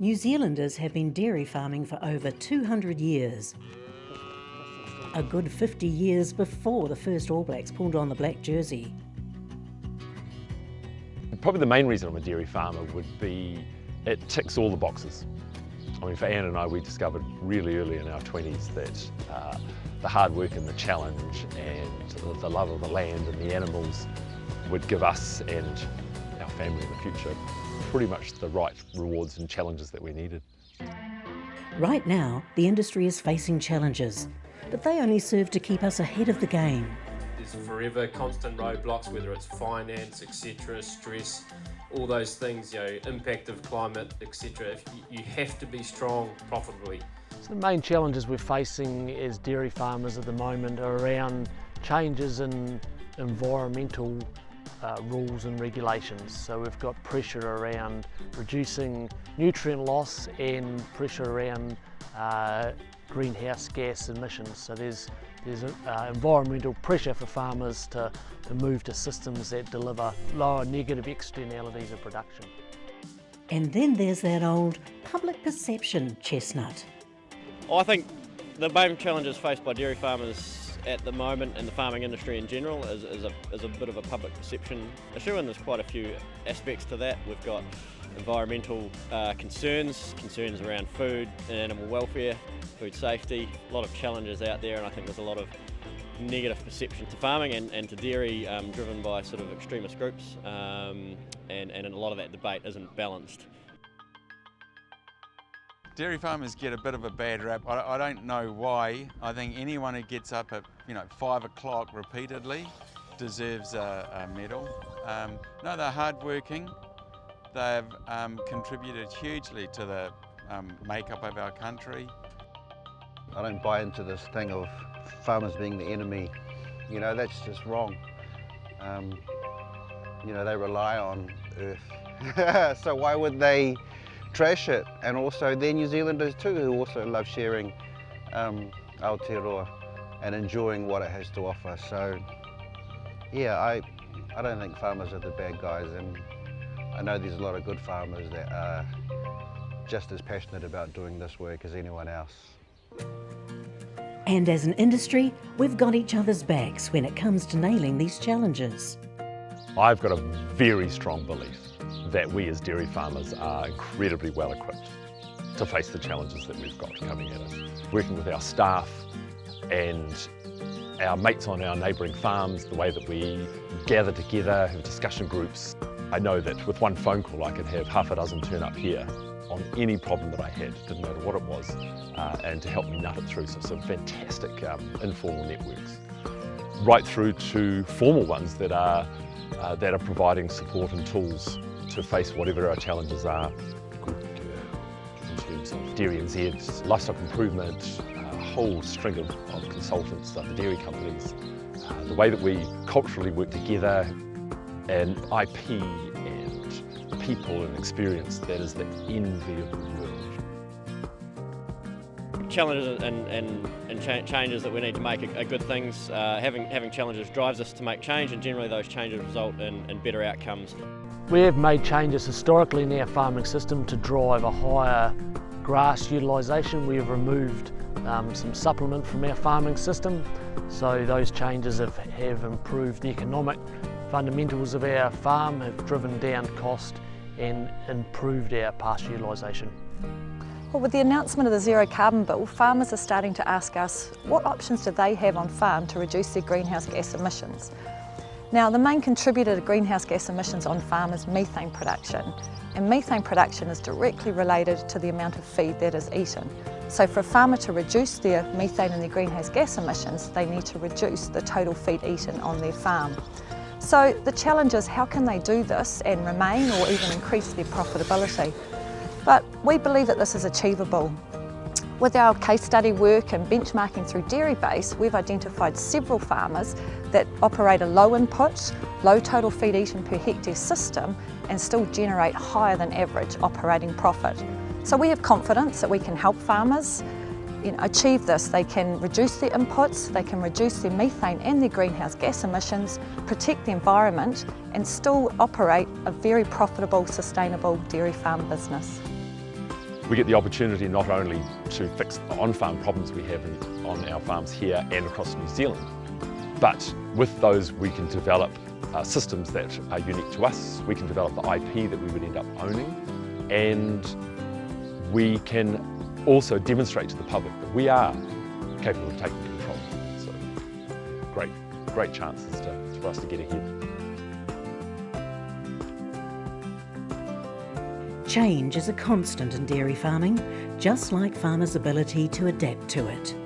New Zealanders have been dairy farming for over 200 years. A good 50 years before the first All Blacks pulled on the black jersey. Probably the main reason I'm a dairy farmer would be it ticks all the boxes. I mean, for Anne and I, we discovered really early in our 20s that the hard work and the challenge and the love of the land and the animals would give us and our family in the future pretty much the right rewards and challenges that we needed. Right now, the industry is facing challenges, but they only serve to keep us ahead of the game. There's forever constant roadblocks, whether it's finance, etc., stress, all those things, impact of climate, etc. You have to be strong profitably. So the main challenges we're facing as dairy farmers at the moment are around changes in environmental rules and regulations. So we've got pressure around reducing nutrient loss and pressure around greenhouse gas emissions. So there's environmental pressure for farmers to move to systems that deliver lower negative externalities of production. And then there's that old public perception chestnut. I think the main challenges faced by dairy farmers at the moment and the farming industry in general is a bit of a public perception issue, and there's quite a few aspects to that. We've got environmental concerns around food and animal welfare, food safety, a lot of challenges out there, and I think there's a lot of negative perception to farming and to dairy driven by sort of extremist groups, and a lot of that debate isn't balanced. Dairy farmers get a bit of a bad rap. I don't know why. I think anyone who gets up at 5 o'clock repeatedly deserves a medal. No, they're hardworking. They've contributed hugely to the makeup of our country. I don't buy into this thing of farmers being the enemy. That's just wrong. They rely on earth. So why would they trash it? And also they're New Zealanders too, who also love sharing Aotearoa and enjoying what it has to offer. So yeah, I don't think farmers are the bad guys, and I know there's a lot of good farmers that are just as passionate about doing this work as anyone else. And as an industry, we've got each other's backs when it comes to nailing these challenges. I've got a very strong belief that we as dairy farmers are incredibly well equipped to face the challenges that we've got coming at us. Working with our staff and our mates on our neighbouring farms, the way that we gather together, have discussion groups. I know that with one phone call I could have half a dozen turn up here on any problem that I had, didn't matter what it was, and to help me nut it through. So some fantastic informal networks, right through to formal ones that are providing support and tools to face whatever our challenges are. In terms of DairyNZ, livestock improvement, a whole string of consultants, the dairy companies, the way that we culturally work together, and IP and people and experience that is the envy of the world. Challenges and changes that we need to make are good things. Having challenges drives us to make change, and generally those changes result in better outcomes. We have made changes historically in our farming system to drive a higher grass utilisation. We have removed some supplement from our farming system, so those changes have improved the economic fundamentals of our farm, have driven down cost and improved our pasture utilisation. Well, with the announcement of the Zero Carbon Bill, farmers are starting to ask us what options do they have on farm to reduce their greenhouse gas emissions. Now, the main contributor to greenhouse gas emissions on farm is methane production, and methane production is directly related to the amount of feed that is eaten. So for a farmer to reduce their methane and their greenhouse gas emissions, they need to reduce the total feed eaten on their farm. So the challenge is, how can they do this and remain or even increase their profitability? But we believe that this is achievable. With our case study work and benchmarking through DairyBase, we've identified several farmers that operate a low input, low total feed eaten per hectare system and still generate higher than average operating profit. So we have confidence that we can help farmers achieve this. They can reduce their inputs, they can reduce their methane and their greenhouse gas emissions, protect the environment and still operate a very profitable, sustainable dairy farm business. we get the opportunity not only to fix the on-farm problems we have on our farms here and across New Zealand, but with those we can develop systems that are unique to us, we can develop the IP that we would end up owning, and we can also demonstrate to the public that we are capable of taking control. So great chances for us to get ahead. Change is a constant in dairy farming, just like farmers' ability to adapt to it.